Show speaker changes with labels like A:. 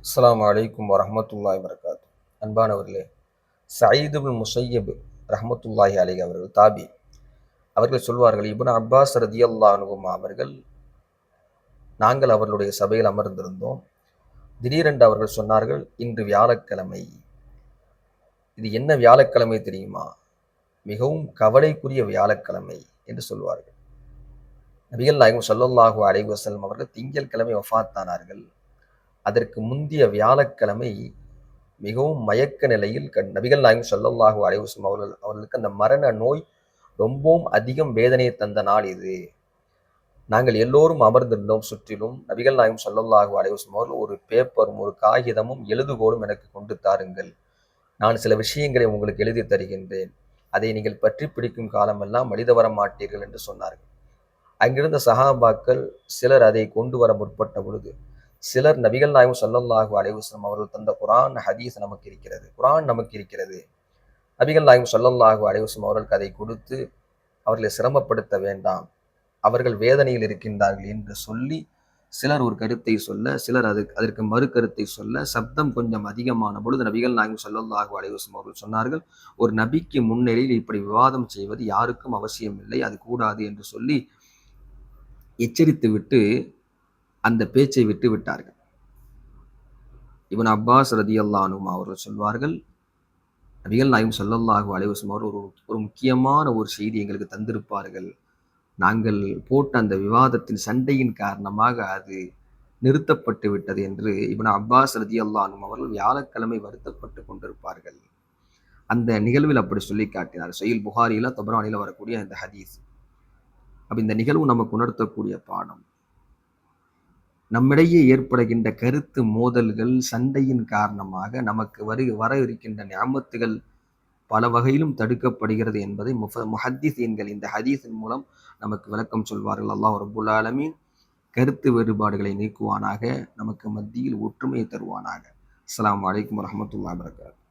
A: அஸ்ஸலாமு அலைக்கும் வரஹ்மத்துல்லாஹி வபரகாத்துஹு. அன்பானவர்களே, சயீத் இப்னு முஸய்யப் ரஹ்மத்துல்லாஹி அலைஹி அவர்கள் தாபி. அவர்கள் சொல்வார்கள், இப்னு அப்பாஸ் ரதியல்லாஹு அன்ஹுமா அவர்கள், நாங்கள் அவர்களுடைய சபையில் அமர்ந்திருந்தோம். திடீரென்று அவர்கள் சொன்னார்கள், இன்று வியாழக்கிழமை. இது என்ன வியாழக்கிழமை தெரியுமா? மிகவும் கவலைக்குரிய வியாழக்கிழமை என்று சொல்வார்கள். நபிகள் நாயகம் ஸல்லல்லாஹு அலைஹி வஸல்லம் அவர்கள் திங்கட்கிழமை வஃபாத்தானார்கள். அதற்கு முந்திய வியாழக்கிழமை மிகவும் மயக்க நிலையில் நபிகள் நாயகம் ஸல்லல்லாஹு அலைஹி வஸல்லம் அவர்களுக்கு அந்த மரண நோய் ரொம்பவும் அதிகம் வேதனையை தந்த நாள் இது. நாங்கள் எல்லோரும் அமர்ந்திருந்தோம் சுற்றிலும். நபிகள் நாயகம் ஸல்லல்லாஹு அலைஹி வஸல்லம் அவர்கள் ஒரு பேப்பரும் ஒரு காகிதமும் எழுதுகோலும் எனக்கு கொண்டு தாருங்கள். நான் சில விஷயங்களை உங்களுக்கு எழுதி தருகின்றேன். அதை நீங்கள் பற்றி பிடிக்கும் காலமெல்லாம் வழி தவற மாட்டீர்கள் என்று சொன்னார்கள். அங்கிருந்த சஹாபாக்கள் சிலர் அதை கொண்டு வர முற்பட்ட பொழுது, சிலர் நபிகள் நாயகம் ஸல்லல்லாஹு அலைஹி வஸல்லம் அவர்கள் தந்த குர்ஆன் ஹதீஸ் நமக்கு இருக்கிறது, குர்ஆன் நமக்கு இருக்கிறது, நபிகள் நாயகம் ஸல்லல்லாஹு அலைஹி வஸல்லம் அவர்களுக்கு அதை கொடுத்து அவர்களை சிரமப்படுத்த வேண்டாம், அவர்கள் வேதனையில் இருக்கின்றார்கள் என்று சொல்லி சிலர் ஒரு கருத்தை சொல்ல, சிலர் அதற்கு மறு கருத்தை சொல்ல, சப்தம் கொஞ்சம் அதிகமான பொழுது நபிகள் நாயகம் ஸல்லல்லாஹு அலைஹி வஸல்லம் அவர்கள் சொன்னார்கள், ஒரு நபிக்கு முன்னிலையில் இப்படி விவாதம் செய்வது யாருக்கும் அவசியம் இல்லை, அது கூடாது என்று சொல்லி எச்சரித்து விட்டு அந்த பேச்சை விட்டு விட்டார்கள். இப்னு அப்பாஸ் ரதியல்லாஹு அன்ஹுமா அவர்கள் சொல்வார்கள், நபிகள் நாயகம் ஸல்லல்லாஹு அலைஹி வஸல்லம் அவர்கள் ஒரு முக்கியமான ஒரு செய்தி எங்களுக்கு தந்திருப்பார்கள். நாங்கள் போட்ட அந்த விவாதத்தின் சண்டையின் காரணமாக அது நிறுத்தப்பட்டு விட்டது என்று இப்னு அப்பாஸ் ரதியல்லாஹு அன்ஹு அவர்கள் வியாழக்கிழமை வருத்தப்பட்டு கொண்டிருப்பார்கள். அந்த நிகழ்வில் அப்படி சொல்லி காட்டினார். சஹீஹ் புகாரியில, தபரானில வரக்கூடிய இந்த ஹதீஸ். அப்ப இந்த நிகழ்வு நமக்கு உணர்த்தக்கூடிய பாடம், நம்மிடையே ஏற்படுகின்ற கருத்து மோதல்கள், சண்டையின் காரணமாக நமக்கு வர இருக்கின்ற நிஅமத்துகள் பல வகையிலும் தடுக்கப்படுகிறது என்பதை முஹத்திஸீன்கள் இந்த ஹதீஸின் மூலம் நமக்கு விளக்கம் சொல்வார்கள். அல்லாஹ் ரப்புல் ஆலமீன் கருத்து வேறுபாடுகளை நீக்குவானாக, நமக்கு மத்தியில் ஒற்றுமையை தருவானாக. அஸ்ஸலாமு அலைக்கும் வரஹ்மத்துல்லாஹி வபரகாத்துஹு.